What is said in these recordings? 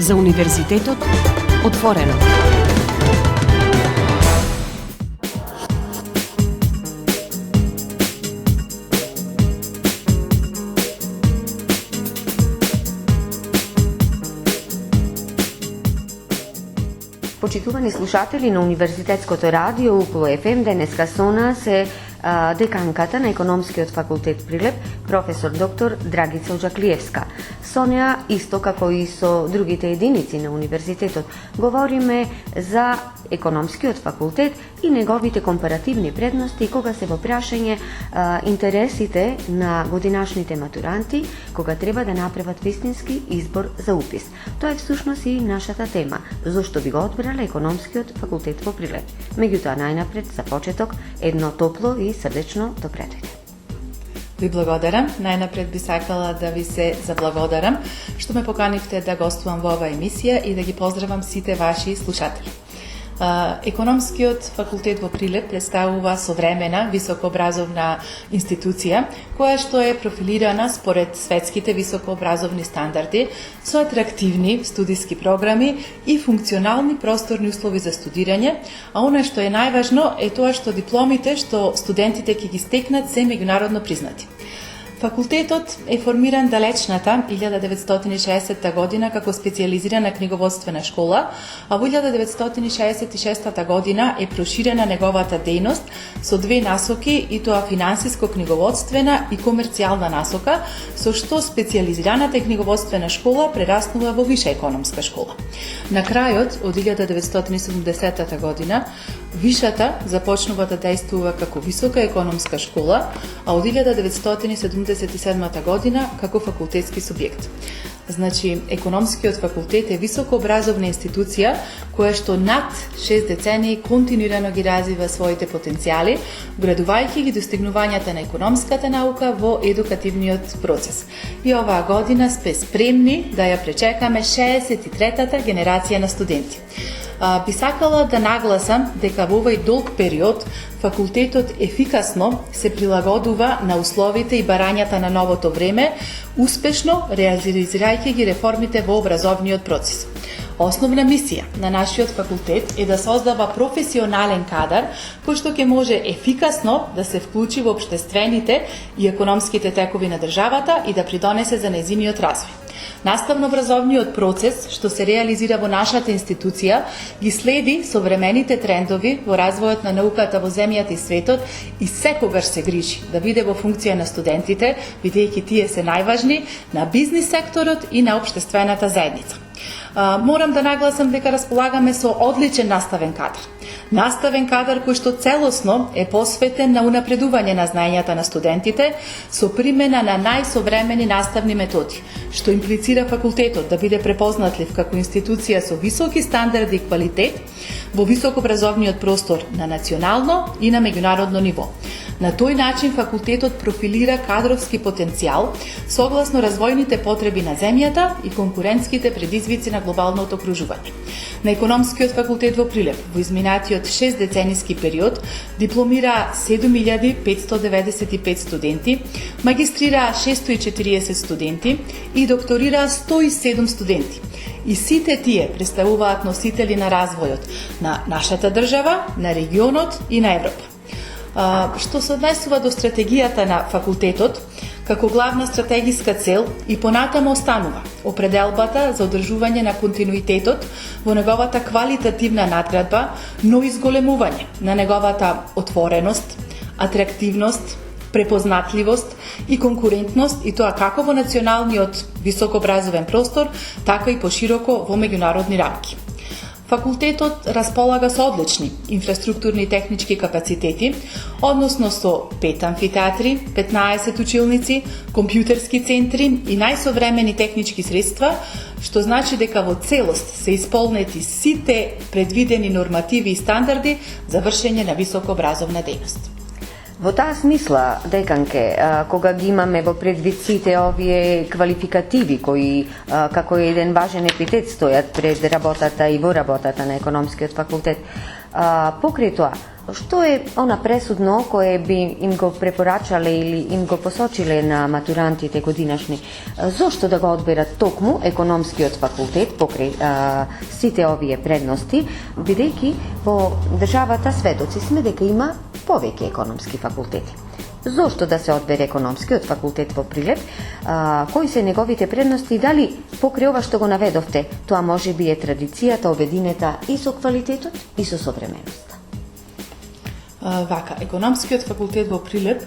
За Универзитетот отворено. Почитувани слушатели на Универзитетското радио УПЛО ФМ, денеска со нас е деканката на Економскиот факултет Прилеп, професор доктор Драгица Оджаклиевска. Со неа, исто како и со другите единици на универзитетот, говориме за Економскиот факултет и неговите компаративни предности кога се во прашање интересите на годинашните матуранти, кога треба да направат вистински избор за упис. Тоа е всушност и нашата тема, зошто би го одбрале Економскиот факултет во Прилеп. Меѓутоа, најнапред, за почеток, едно топло и срдечно добре дојде. Ви благодарам. Најнапред би сакала да ви се заблагодарам што ме поканивте да гостувам во оваа емисија и да ги поздравам сите ваши слушатели. Економскиот факултет во Прилеп представува современа високообразовна институција која што е профилирана според светските високообразовни стандарди со атрактивни студиски програми и функционални просторни услови за студирање, а она што е најважно е тоа што дипломите што студентите ќе ги стекнат се меѓународно признати. Факултетот е формиран далечната 1960 година како специјализирана книговодствена школа, а во 1966 година е проширена неговата дејност со две насоки, и тоа финансиско книговодствена и комерцијална насока, со што специјализираната книговодствена школа прераснува во виша економска школа. На крајот од 1970 година вишата започнува да дејствува како висока економска школа, а од 1977 година како факултетски субјект. Значи, Економскиот факултет е високообразовна институција која што над 6 децении континуирано ги развива своите потенцијали, вградувајќи ги достигнувањата на економската наука во едукативниот процес. И оваа година сме спремни да ја пречекаме 63-та генерација на студенти. Би сакала да нагласам дека во овој долг период факултетот ефикасно се прилагодува на условите и барањата на новото време, успешно реализирајќи ги реформите во образовниот процес. Основна мисија на нашиот факултет е да создава професионален кадар кој што ќе може ефикасно да се вклучи во општествените и економските текови на државата и да придонесе за нејзиниот развој. Наставно-образовниот процес што се реализира во нашата институција ги следи современите трендови во развојот на науката во земјата и светот и секогаш се грижи да биде во функција на студентите, бидејќи тие се најважни на бизнис секторот и на општествената заедница. Морам да нагласам дека располагаме со одличен наставен кадар. Наставен кадар кој што целосно е посветен на унапредување на знаењата на студентите со примена на најсовремени наставни методи, што имплицира факултетот да биде препознатлив како институција со високи стандарди и квалитет во високообразовниот простор на национално и на меѓународно ниво. На тој начин факултетот профилира кадровски потенцијал согласно развојните потреби на земјата и конкурентските предизвици на глобалното окружување. На Економскиот факултет во Прилеп во изминатиот 6 децениски период дипломира 7595 студенти, магистрира 640 студенти и докторира 107 студенти. И сите тие представуваат носители на развојот на нашата држава, на регионот и на Европа. Што се однесува до стратегијата на факултетот, како главна стратегиска цел и понатамо останува определбата за одржување на континуитетот во неговата квалитативна надградба, но изголемување на неговата отвореност, атрактивност, препознатливост и конкурентност, и тоа како во националниот високообразовен простор, така и пошироко во меѓународни рамки. Факултетот располага со одлични инфраструктурни и технички капацитети, односно со 5 амфитеатри, 15 училници, компјутерски центри и најсовремени технички средства, што значи дека во целост се исполнети сите предвидени нормативи и стандарди за вршење на високообразовна дејност. Во таа смисла, деканке, кога ги имаме во предвид сите овие квалификативи кои како еден важен епитет стојат пред работата и во работата на Економскиот факултет, Покрај тоа, што е она пресудно кое би им го препорачале или им го посочиле на матурантите годинашни? Зошто да го одберат токму економскиот факултет покрај сите овие предности, бидејќи во државата сведоци сме дека има повеќе економски факултети? Зошто да се одбере економскиот факултет во Прилеп? Кои се неговите предности? Дали покрај ова што го наведовте, тоа може би е традицијата обединета и со квалитетот и со современоста? Вака, економскиот факултет во Прилеп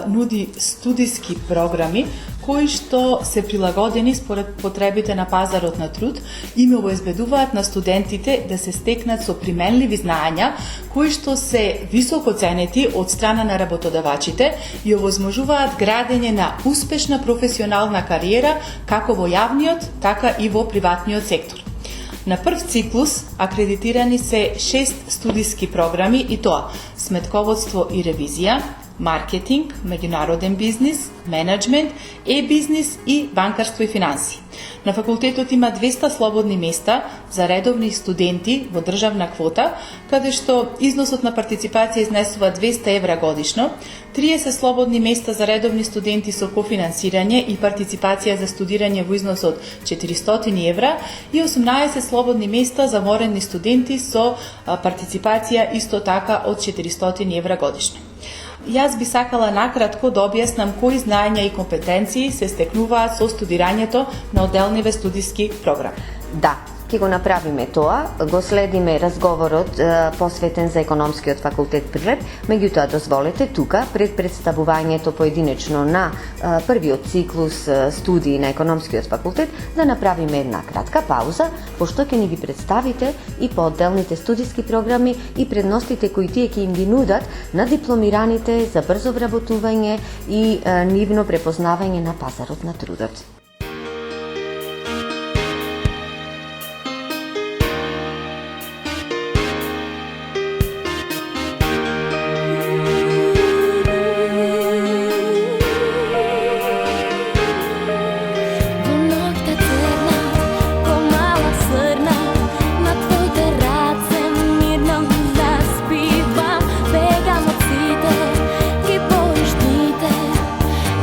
нуди студиски програми кои што се прилагодени според потребите на пазарот на труд и ме обезбедуваат на студентите да се стекнат со применливи знаења кои што се високо ценети од страна на работодавачите и овозможуваат градење на успешна професионална кариера како во јавниот, така и во приватниот сектор. На прв циклус акредитирани се 6 студиски програми и тоа сметководство и ревизија, маркетинг, меѓународен бизнис, менеджмент, е-бизнис и банкарство и финанси. На факултетот има 200 слободни места за редовни студенти во државна квота, каде што износот на партиципација изнесува 200 евра годишно, 30 слободни места за редовни студенти со кофинансирање и партиципација за студирање во износ од 400 евра и 18 слободни места за воредни студенти со партиципација исто така од 400 евра годишно. Јас би сакала накратко да објаснам кои знаења и компетенции се стекнуваат со студирањето на одделниве студиски програми. Да, ќе го направиме тоа, го следиме разговорот посветен за економскиот факултет Прилеп, меѓутоа дозволете тука пред представувањето поединечно на првиот циклус студии на економскиот факултет да направиме една кратка пауза, пошто ќе ни ги представите и по одделните студиски програми и предностите кои тие ќе им ги нудат на дипломираните за брзо вработување и нивно препознавање на пазарот на трудот.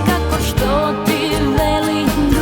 Kako što ti velim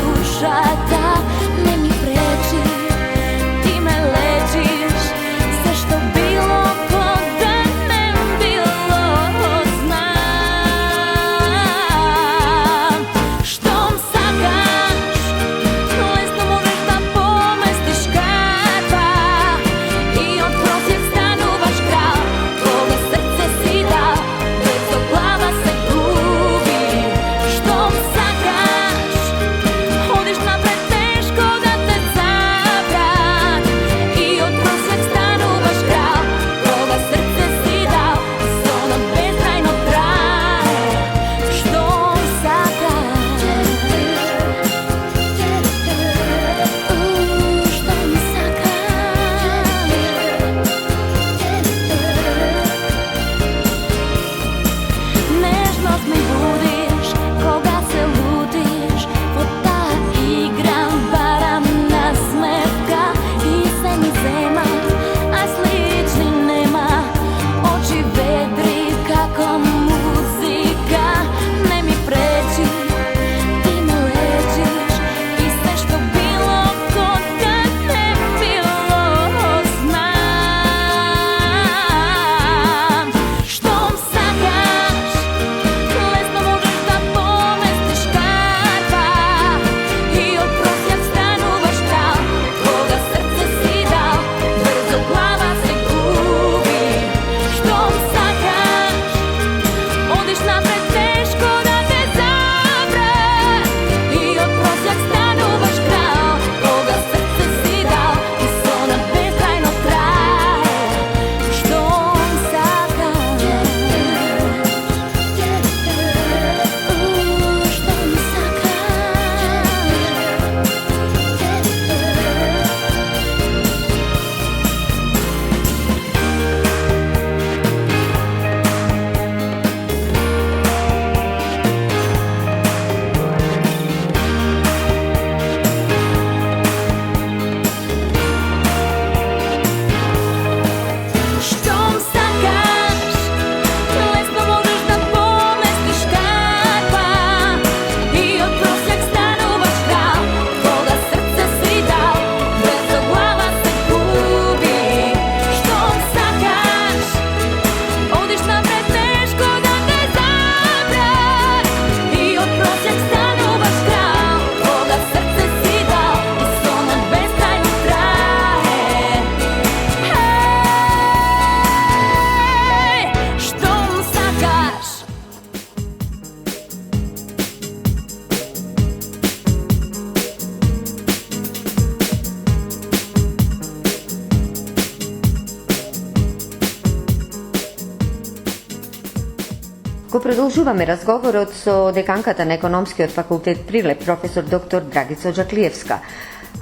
Го продолжуваме разговорот со деканката на Економскиот факултет Прилеп, професор доктор Драгица Оджаклиевска.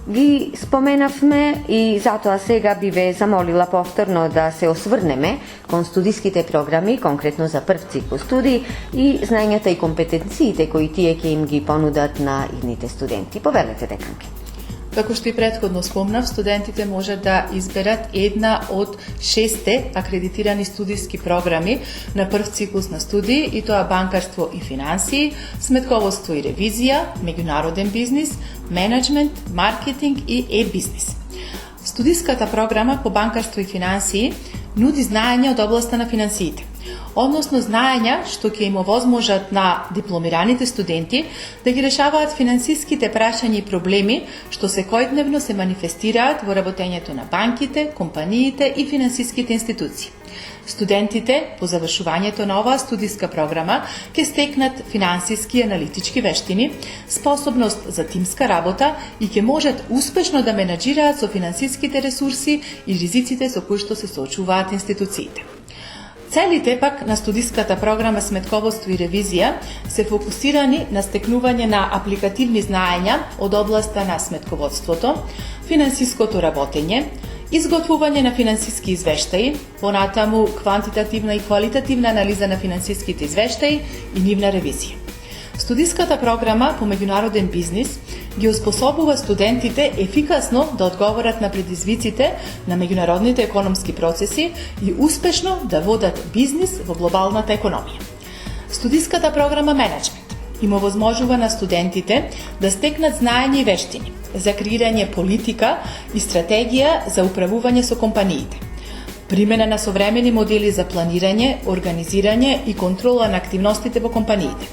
Ги споменавме и затоа сега би ве замолила повторно да се осврнеме кон студиските програми, конкретно за прв цикл студии и знањата и компетенциите кои тие ќе им ги понудат на идните студенти. Повелете, деканки. Како што и претходно спомнав, студентите може да изберат една од 6 акредитирани студиски програми на прв циклус на студии, и тоа банкарство и финансии, сметководство и ревизија, меѓународен бизнис, менеджмент, маркетинг и е-бизнис. Студиската програма по банкарство и финансии нуди знаења од областа на финансиите, односно знаења што ќе им овозможат на дипломираните студенти да ги решаваат финансиските прашања и проблеми што секојдневно се манифестираат во работењето на банките, компаниите и финансиските институции. Студентите по завршувањето на оваа студиска програма ќе стекнат финансиски и аналитички вештини, способност за тимска работа и ќе можат успешно да менаџираат со финансиските ресурси и ризиците со кои што се соочуваат институциите. Целите пак на студиската програма сметководство и ревизија се фокусирани на стекнување на апликативни знаења од областа на сметководството, финансиското работење, изготвување на финансиски извештаи, понатаму квантитативна и квалитативна анализа на финансиските извештаи и нивна ревизија. Студиската програма по меѓународен бизнис ги оспособува студентите ефикасно да одговорат на предизвиците на меѓународните економски процеси и успешно да водат бизнис во глобалната економија. Студиската програма менеджмент им овозможува на студентите да стекнат знаење и вештини за креирање политика и стратегија за управување со компаниите, примена на современи модели за планирање, организирање и контрола на активностите во компаниите.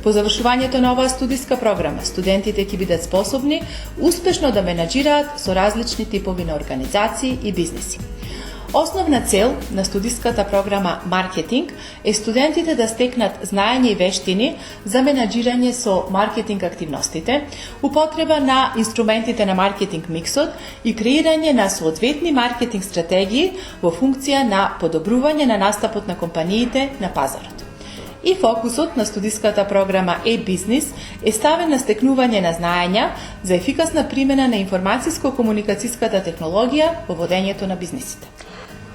По завршувањето на оваа студиска програма, студентите ќе бидат способни успешно да менаџираат со различни типови на организации и бизнеси. Основна цел на студиската програма маркетинг е студентите да стекнат знаење и вештини за менаџирање со маркетинг активностите, употреба на инструментите на маркетинг миксот и креирање на соодветни маркетинг стратегии во функција на подобрување на настапот на компаниите на пазарот. И фокусот на студиската програма е-бизнис е ставен на стекнување на знаења за ефикасна примена на информациско-комуникацијската технологија во водењето на бизнисите.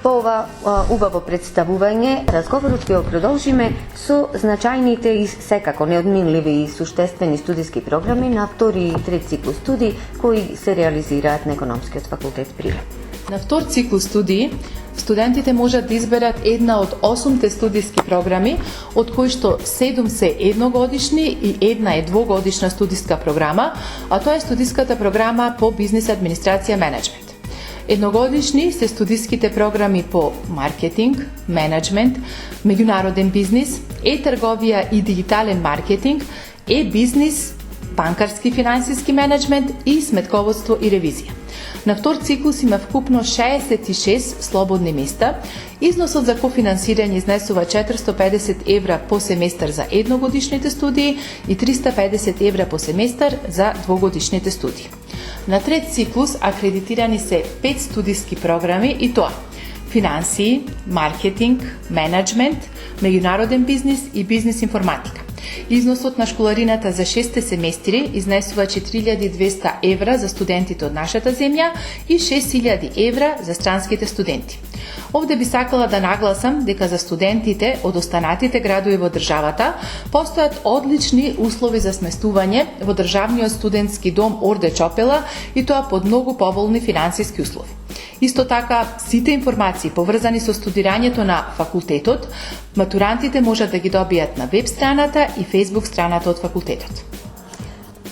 По ова убаво представување, разговорот ќе го продолжиме со значајните и секако неодминливи и суштествени студиски програми на втори и трет циклус студии кои се реализираат на Економскиот факултет Прилеп. На втор циклус студии, студентите можат да изберат една од 8 студиски програми, од кои што 7 се едногодишни и една е двогодишна студиска програма, а тоа е студиската програма по бизнис администрација менеджмент. Едногодишни се студиските програми по маркетинг, менеджмент, меѓународен бизнис, е-трговија и дигитален маркетинг, е-бизнис, банкарски финансиски менеджмент и сметководство и ревизија. На втор циклус има вкупно 66 слободни места. Износот за кофинансирање изнесува 450 евра по семестар за едногодишните студии и 350 евра по семестар за двогодишните студии. На трет циклус акредитирани се 5 студиски програми и тоа: финансии, маркетинг, менеджмент, меѓународен бизнис и бизнис информатика. Износот на школарината за 6 семестри изнесува 4200 евра за студентите од нашата земја и 6000 евра за странските студенти. Овде би сакала да нагласам дека за студентите од останатите градови во државата постојат одлични услови за сместување во државниот студентски дом Орде Чопела и тоа под многу поволни финансиски услови. Исто така, сите информации поврзани со студирањето на факултетот, матурантите можат да ги добијат на веб страната и фејсбук страната од факултетот.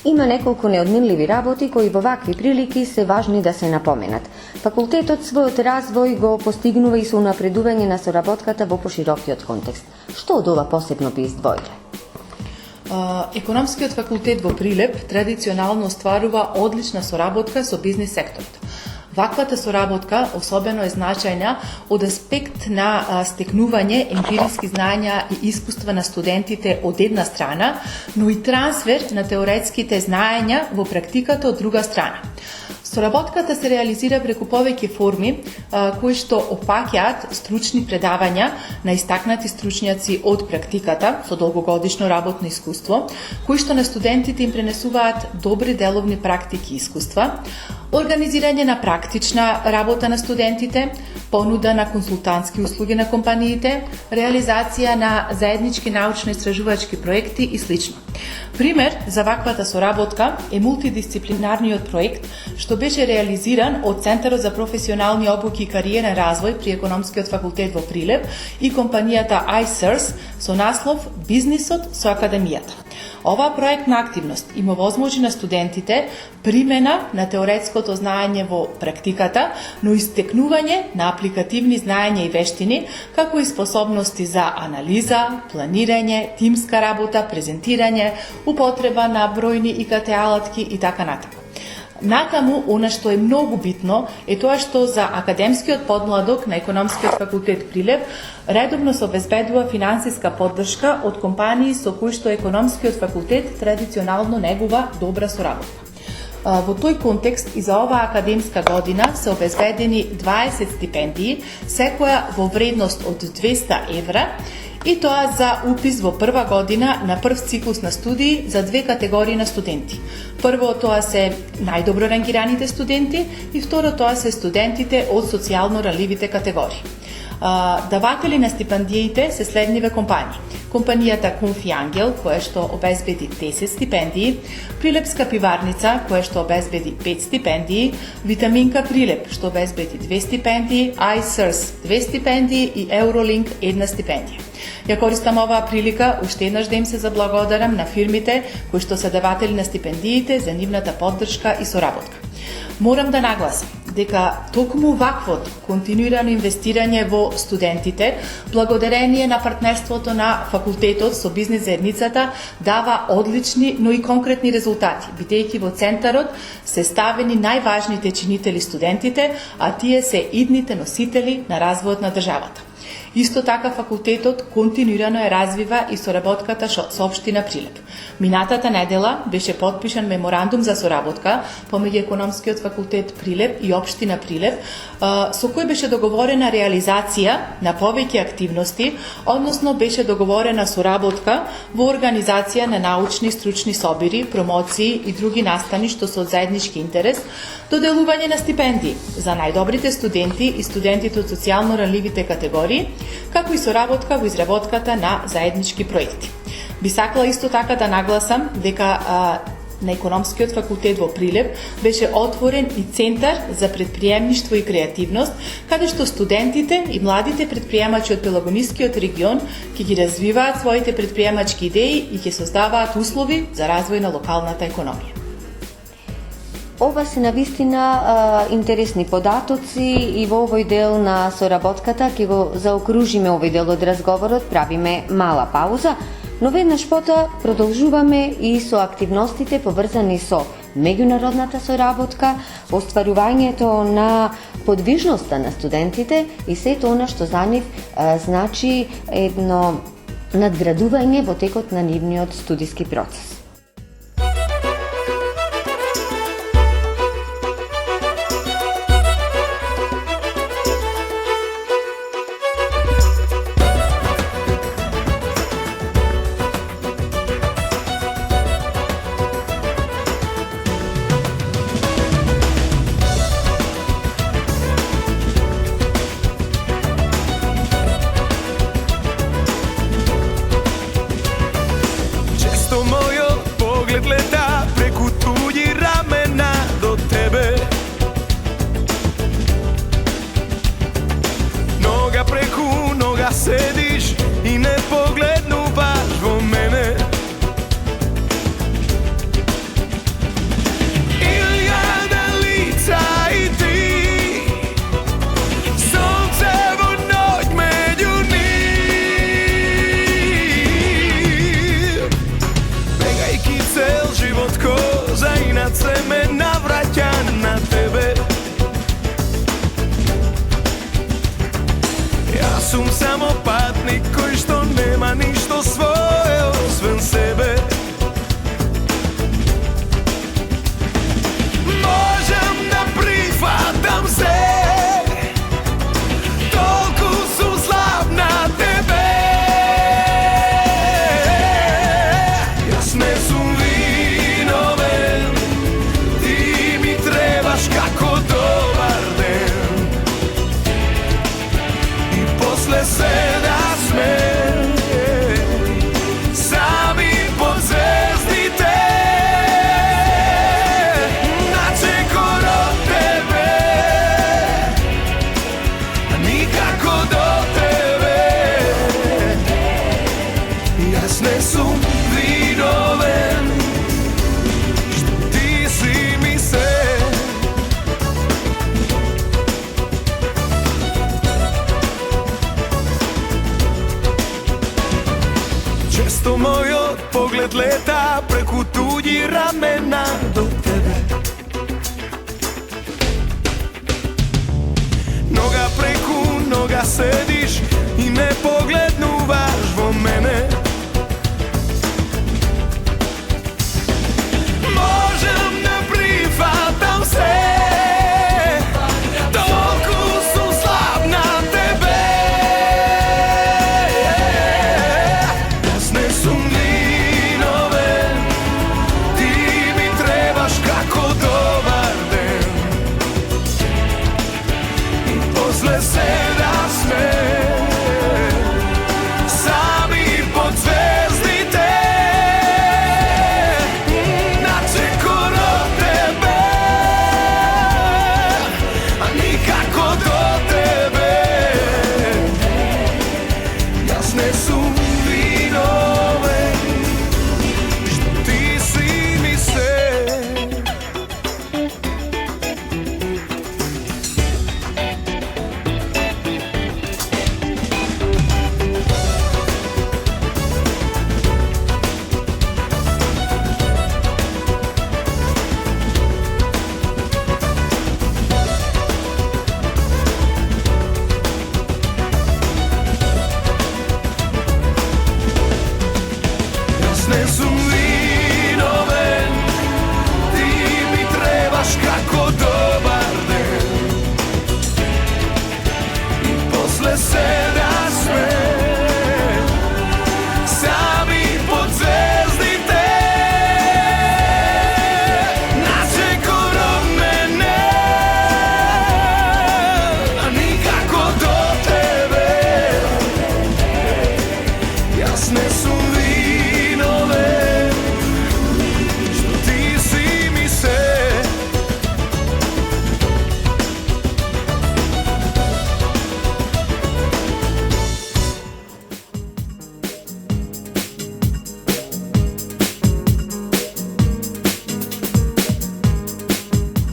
Има неколку неодминливи работи кои во вакви прилики се важни да се напоменат. Факултетот својот развој го постигнува и со унапредување на соработката во поширокиот контекст. Што од ова посебно би издвоиле? Економскиот факултет во Прилеп традиционално остварува одлична соработка со бизнис секторот. Ваквата соработка особено е значајна од аспект на стекнување емпириски знања и искуства на студентите од една страна, но и трансфер на теоретските знаења во практиката од друга страна. Соработката се реализира преку повеќе форми кои што опаќаат стручни предавања на истакнати стручњаци од практиката со долгогодишно работно искуство, кои што на студентите им пренесуваат добри деловни практики и искуства, организирање на практична работа на студентите, понуда на консултантски услуги на компаниите, реализација на заеднички научно-истражувачки проекти и слично. Пример за ваквата соработка е мултидисциплинарниот проект што беше реализиран од Центарот за професионални обуки и кариерен развој при Економскиот факултет во Прилеп и компанијата iSource со наслов Бизнисот со академијата. Оваа проектна активност им овозможи на студентите примена на теоретското знаење во практиката, но и стекнување на апликативни знаења и вештини, како и способности за анализа, планирање, тимска работа, презентирање, употреба на бројни ИКТ алатки и така натаму. Натаму, она што е многу битно е тоа што за академскиот подмладок на Економскиот факултет Прилеп редовно се обезбедува финансиска поддршка од компании со кои што Економскиот факултет традиционално негува добра соработка. Во тој контекст и за оваа академска година се обезбедени 20 стипендии, секоја во вредност од 200 евра, и тоа за упис во прва година на прв циклус на студии за две категории на студенти. Прво, тоа се најдобро рангираните студенти и второ, тоа се студентите од социјално ранливите категории. Даватели на стипендиите се следниве компании. Компанијата Конфи Ангел, која што обезбеди 10 стипендии, Прилепска пиварница, која што обезбеди 5 стипендии, Витаминка Прилеп, што обезбеди 2 стипендии, iSource 2 стипендии и Eurolink 1 стипендија. Ја користам оваа прилика уште еднаш да им се заблагодарам на фирмите кои што се даватели на стипендиите за нивната поддршка и соработка. Морам да нагласам дека токму ваквото континуирано инвестирање во студентите, благодарение на партнерството на факултетот со бизнис заедницата, дава одлични, но и конкретни резултати, бидејќи во центарот се ставени најважните чинители студентите, а тие се идните носители на развојот на државата. Исто така факултетот континуирано ја развива и соработката со општина Прилеп. Минатата недела беше подпишан меморандум за соработка помеѓу Економскиот факултет Прилеп и општина Прилеп, со кој беше договорена реализација на повеќе активности, односно беше договорена соработка во организација на научни и стручни собири, промоции и други настани што се од заеднички интерес, доделување на стипендии за најдобрите студенти и студентите од социјално ранливите категории, како и соработка во изработката на заеднички проекти. Би сакала исто така да нагласам дека на Економскиот факултет во Прилеп беше отворен и центар за предприемништво и креативност, каде што студентите и младите предприемачи од Пелагонискиот регион ќе ги развиваат своите предприемачки идеи и ќе создаваат услови за развој на локалната економија. Ова се навистина интересни податоци и во овој дел на соработката ќе го заокружиме овој дел од разговорот, правиме мала пауза, но веднаш потоа продолжуваме и со активностите поврзани со меѓународната соработка, остварувањето на подвижноста на студентите и сето она што за нив значи едно надградување во текот на нивниот студиски процес. Sediš i ne poglednuvaš vo mene. Iljada lica i ti, sunce vo noć među njih. Begajki cel život ko zainat se me navraća na tebe. Ja sam samo pad trebaš kako dobar den. I posle se nasme sami pod zvezdite. Načeko do tebe, a nikako do tebe. Jasne su vidove što ti si mi se. Često moj pogled leta preko tuđi ramena do tebe. Noga preko noga sediš i nepoglednuvaš vo mene. Možem da prihvatam se, toliko su slab na tebe. Jasne su mlinove, ti mi trebaš kako dobar den. I posle se nasme sami pod zvezdite. Načeko do tebe, a nikako do tebe. Jasne su vinove što ti si mi se. Jasne su vinove, ti mi trebaš kako dobar den. I posle se nasme sami pod zvezdite. Načeko do mene, a nikako do tebe. Jasne su vinove što ti si mi se.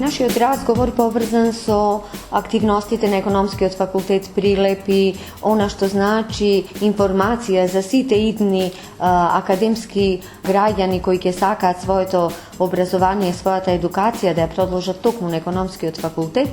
Нашиот разговор поврзан со активностите на економскиот факултет Прилеп и она што значи информација за сите идни академски граѓани кои ќе сакаат своето образование и својата едукација да ја продолжат токму на економскиот факултет,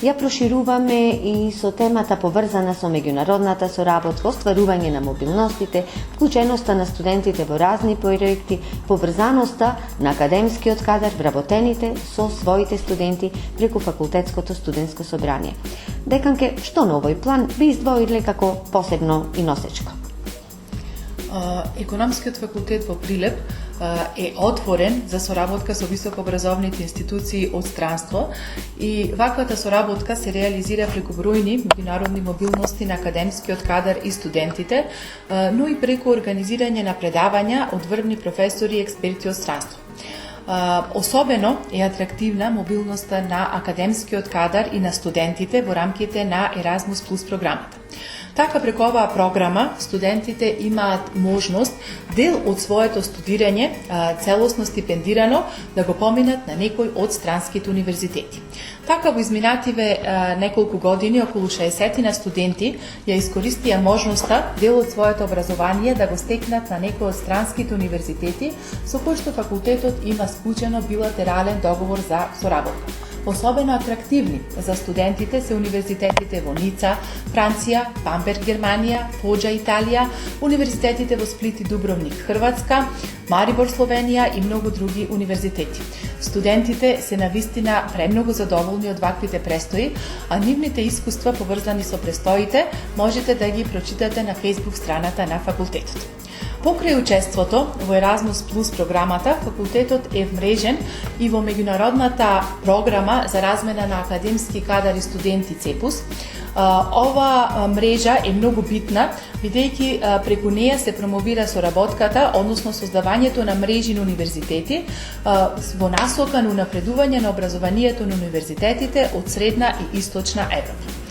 ја прошируваме и со темата поврзана со меѓународната соработка, остварување на мобилностите, вклученоста на студентите во разни проекти, поврзаноста на академскиот кадар, вработените со своите студенти преку факултетското студентско собрание. Деканке, што на овој план би издвоиле како посебно и носечко? Економскиот факултет во Прилеп е отворен за соработка со високообразовните институции од странство и ваквата соработка се реализира преку бројни меѓународни мобилности на академскиот кадар и студентите, но и преку организирање на предавања од врвни професори и експерти од странство. Особено е атрактивна мобилноста на академскиот кадар и на студентите во рамките на Erasmus Plus програмата. Така преку оваа програма студентите имаат можност дел од своето студирање целосно стипендирано да го поминат на некој од странските универзитети. Така во изминативе неколку години околу 60 на студенти ја искористија можноста дел од своето образование да го стекнат на некој од странските универзитети со кој што факултетот има склучено билатерален договор за соработка. Особено атрактивни за студентите се универзитетите во Ница, Франција, Бамберг, Германија, Фоџа, Италија, универзитетите во Сплит и Дубровник, Хрватска, Марибор, Словенија и многу други универзитети. Студентите се навистина премногу задоволни од ваквите престои, а нивните искуства поврзани со престоите можете да ги прочитате на Facebook страната на факултетот. Покрај учеството во Erasmus Plus програмата, факултетот е вмрежен и во меѓународната програма за размена на академски кадар и студенти ЦЕПУС. Ова мрежа е многу битна, бидејќи преку неја се промовира соработката, односно создавањето на мрежи на универзитети во насока на унапредување на образованието на универзитетите од Средна и Источна Европа.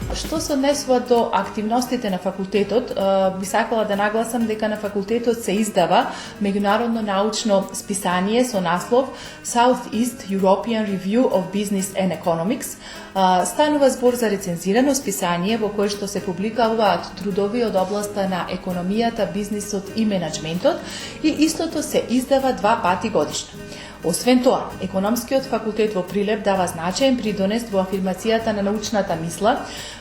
Што се однесува до активностите на факултетот, би сакала да нагласам дека на факултетот се издава меѓународно научно списание со наслов Southeast European Review of Business and Economics. Станува збор за рецензирано списание во кое што се публикуваат трудови од областа на економијата, бизнисот и менаџментот и истото се издава 2 пати годишно. Освен тоа, Економскиот факултет во Прилеп дава значаен придонес во афирмацијата на научната мисла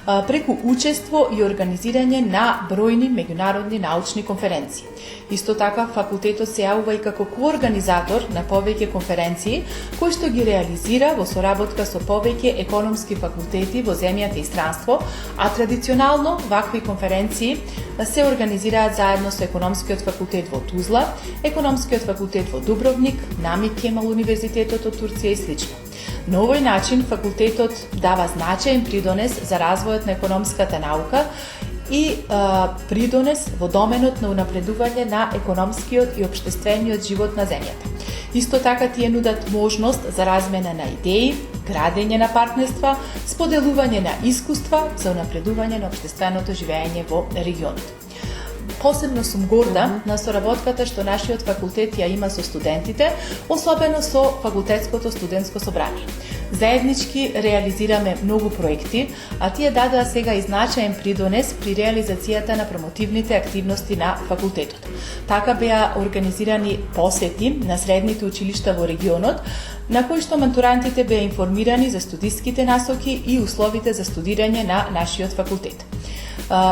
преку учество и организирање на бројни меѓународни научни конференции. Исто така, факултетот се јавува и како коорганизатор на повеќе конференции, кои што ги реализира во соработка со повеќе економски факултети во земјата и странство, а традиционално вакви конференции се организираат заедно со Економскиот факултет во Тузла, Економскиот факултет во Дубровник, Намик Кемал универзитетот од Турција и слично. На овој начин факултетот дава значаен придонес за развојот на економската наука и придонес во доменот на унапредување на економскиот и општествениот живот на земјата. Исто така тие нудат можност за размена на идеи, градење на партнерства, споделување на искуства за унапредување на општественото живење во регионот. Посебно сум горда на соработката што нашиот факултет ја има со студентите, особено со факултетското студентско собрание. Заеднички реализираме многу проекти, а тие дадоа сега и значаен придонес при реализацијата на промотивните активности на факултетот. Така беа организирани посети на средните училишта во регионот, на кои што матурантите беа информирани за студиските насоки и условите за студирање на нашиот факултет.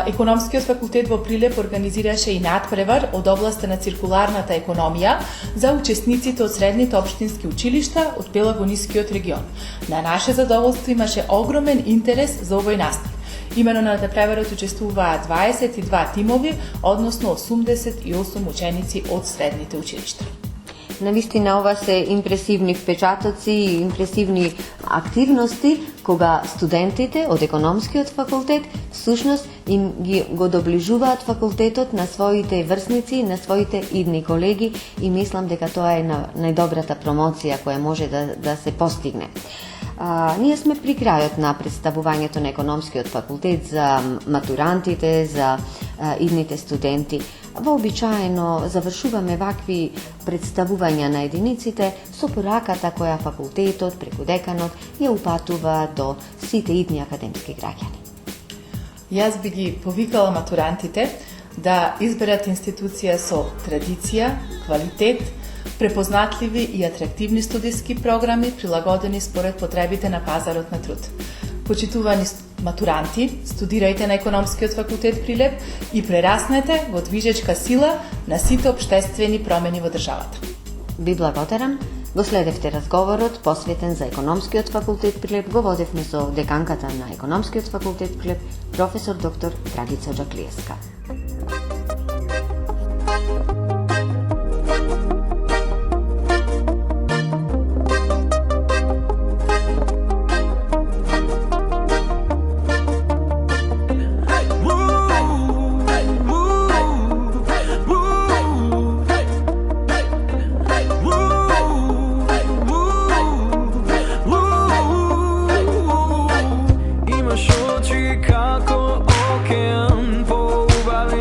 Економскиот факултет во Прилеп организираше и надпревар од областа на циркуларната економија за учесниците од средните општински училишта од Пелагонискиот регион. На наше задоволство имаше огромен интерес за овој настан. Имено на надпреварот учествуваа 22 тимови, односно 88 ученици од средните училишта. Навистина ова се импресивни впечатоци и импресивни активности кога студентите од Економскиот факултет всушност им го доближуваат факултетот на своите врсници, на своите идни колеги и мислам дека тоа е најдобрата промоција која може да се постигне. Ние сме при крајот на представувањето на Економскиот факултет за матурантите, за идните студенти. Вообичаено завршуваме вакви представувања на единиците со пораката која факултетот преку деканот ја упатува до сите идни академски граѓани. Јас би ги повикала матурантите да изберат институција со традиција, квалитет, препознатливи и атрактивни студиски програми прилагодени според потребите на пазарот на труд. Почитувани матуранти, студирајте на Економскиот факултет Прилеп и прераснете во движечка сила на сите општествени промени во државата. Ви благодарам. Го следевте разговорот посветен за Економскиот факултет Прилеп. Го водевме со деканката на Економскиот факултет Прилеп, професор доктор Драгица Оџаклиевска. Kako okean po obali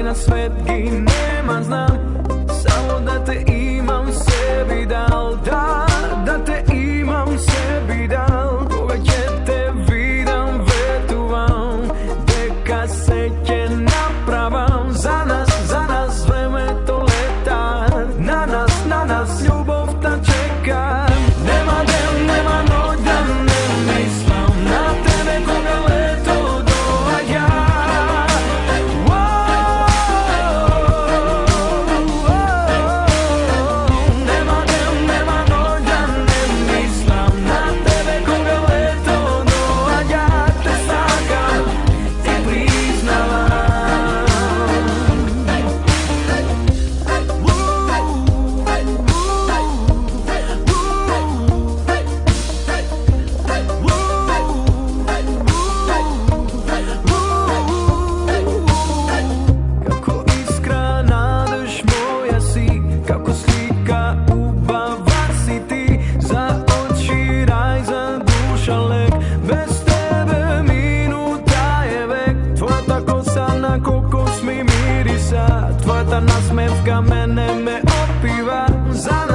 čeka, mene me opiva. Za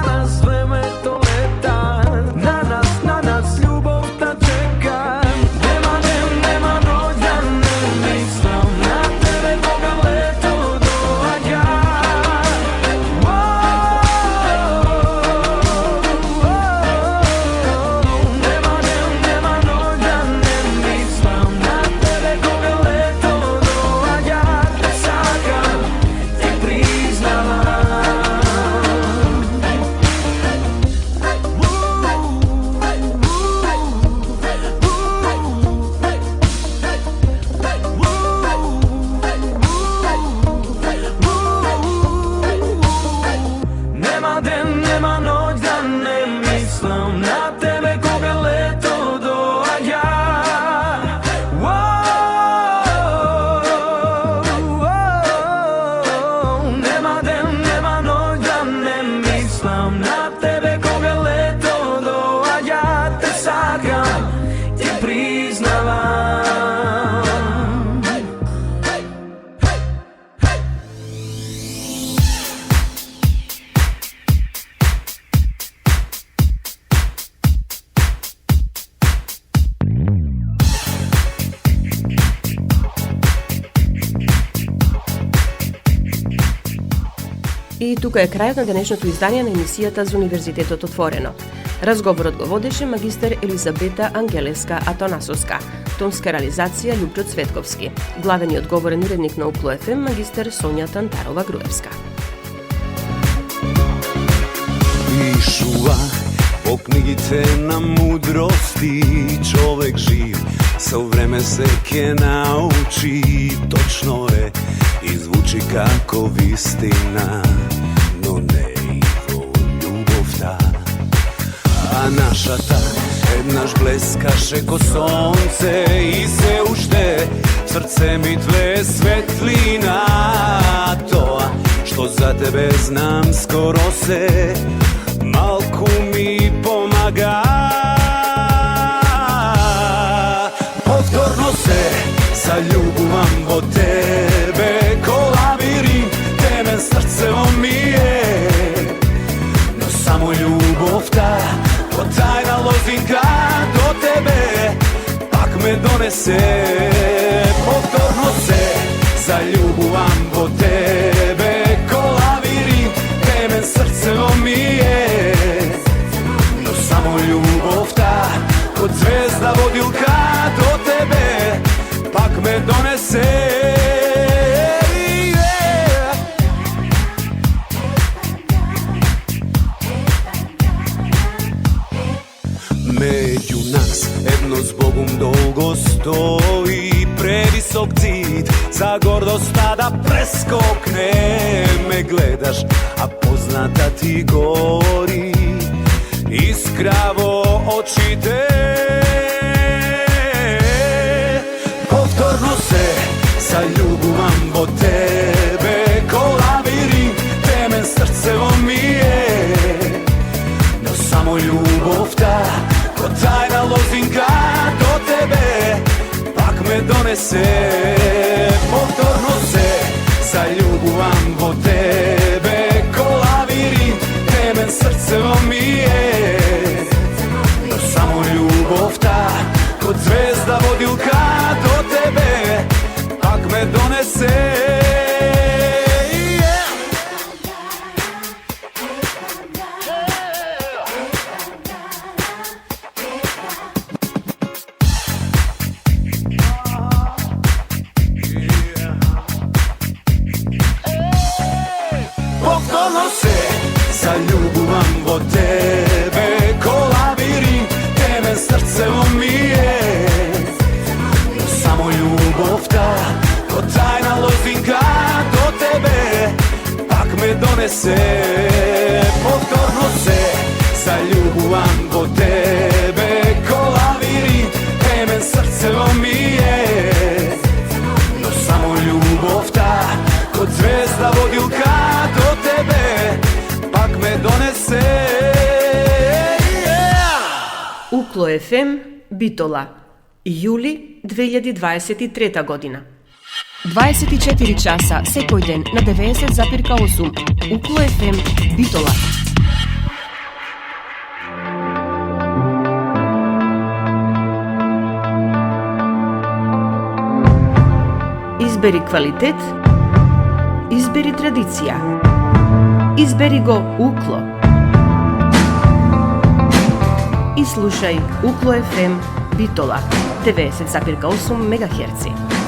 nas vremето leta. Na nas ljubav ta čeka. Nema noć da ne mislim na tebe koga leto dođa. Nema noć da ne mislim na tebe koga leto dođa. Te sakam, te priznavam. Nema den, nema noć da ne mislim na tebe koga leto dođa. Nema den, nema noć da ne mislim na tebe koga leto dođa. Te sakam, te priznavam. И тука е крајот на денешното издание на емисијата за Универзитетот Отворено. Разговорот го водеше магистер Елизабета Ангелеска Атанасовска, тонска реализација Лјупчо Цветковски, главен и одговорен уредник на УКЛО ФМ магистер Сонја Тантарова-Груевска. Pišuva po knjigite na mudrosti, čovek živ sa u vreme se ke nauči, točno je i zvuči kako istina, no ne i to ljubov ta. A naša ta jednaš bleskaše ko sonce i se ušte srce mi tve svetlina, to što za tebe znam skoro se malku mi pomaga. Povtorno se zaljubuvam od tebe ko labirin, temen srce omije, no samo ljubav ta ko tajna lozinka do tebe pak me donese. Povtorno se zaljubuvam od tebe ko labirin, temen srce omije, no samo ljubav ta kod zvezda vodilka do tebe pak me donese. Među nas jedno s Bogom dolgo stoji, previsok zid za gordost da preskokne. Me gledaš, a poznata ti gori iskravo oči te. Povtorno se zaljubuvam od tebe ko labirin, temen srce omije, no samo ljubav ta ko tajna lozinka do tebe pak me donese. Povtorno se zaljubuvam od tebe ko labirin, temen srce omije, no samo ljubav ta kod zvezda vodilka do tebe pak me donese. Povtorno se zaljubuvam od tebe ko labirin, temen srce omije, no samo ljubav ta ko tajna lozinka do tebe pak me donese. Povtorno se zaljubuvam od tebe ko labirin, temen srce omije, no samo ljubav ta kod zvezda vodilka do tebe pak me donese. УКЛО ФМ, Битола, јули 2023 година. 24 часа секој ден на 90,8 Укло FM Битола. Избери квалитет, избери традиција. Избери го Укло. И слушај Укло FM Битола 90,8 МГц.